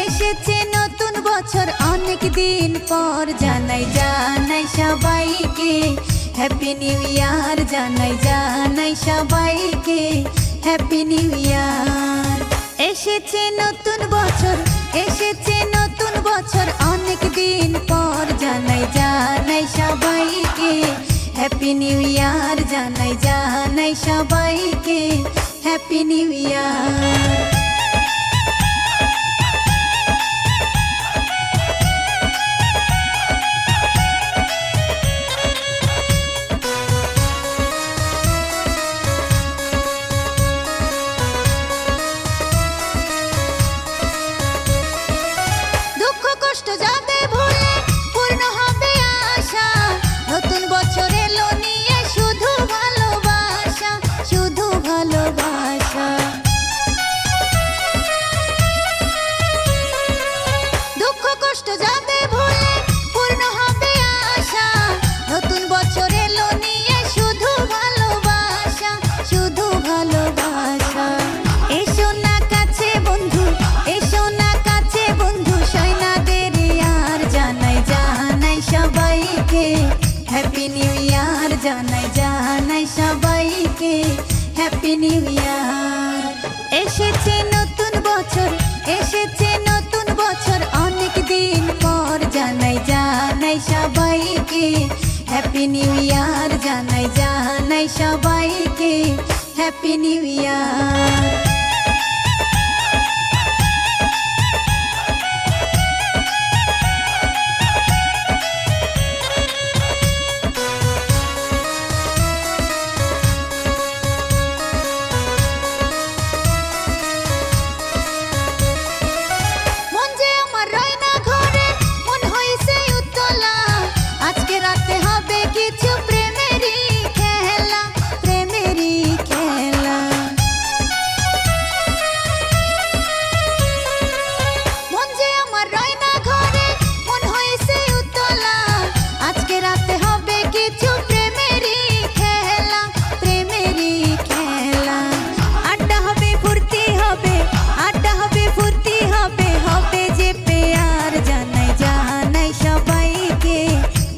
এসেছে নতুন বছর অনেক দিন পর, জানাই জানাই সবাইকে হ্যাপি নিউ ইয়ার, জানাই জানাই সবাইকে হ্যাপি নিউ ইয়ার। এসেছে নতুন বছর, এসেছে নতুন বছর অনেক দিন পর, জানাই জানাই সবাইকে হ্যাপি নিউ ইয়ার, জানাই জানাই সবাইকে হ্যাপি নিউ ইয়ার। কষ্ট যাবে ভুলে, পূর্ণ হবে আশা, নতুন বছর এলো নিয়ে শুধু ভালোবাসা, শুধু ভালোবাসা। দুঃখ কষ্ট যাবে ভুলে, পূর্ণ হবে আশা, নতুন বছর এলো নিয়ে শুধু ভালোবাসা, শুধু ভালোবাসা। এসো না কাছে বন্ধু, এসো না কাছে বন্ধু, হ্যাপি নিউ ইয়ার, জানাই জানাই সবাইকে হ্যাপি নিউ ইয়ার। এসেছে নতুন বছর, এসেছে নতুন বছর অনেক দিন পর, জানাই জানাই সবাইকে হ্যাপি নিউ ইয়ার, জানাই জানাই সবাইকে happy new year.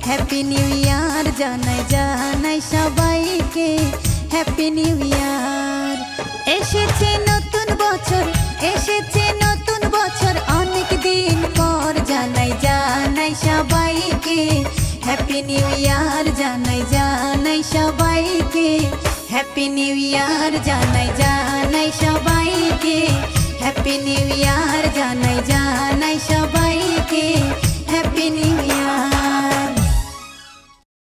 Happy new year, জানাই জানাই সবাইকে হ্যাপি নিউ ইয়ার। এসেছে নতুন বছর, এসেছে নতুন বছর অনেক দিন পর, জানাই জানাই সবাইকে হ্যাপি নিউ ইয়ার, জানাই জানাই সবাইকে হ্যাপি নিউ ইয়ার, জানাই জানাই সবাইকে হ্যাপি নিউ ইয়ার, জানাই জানাই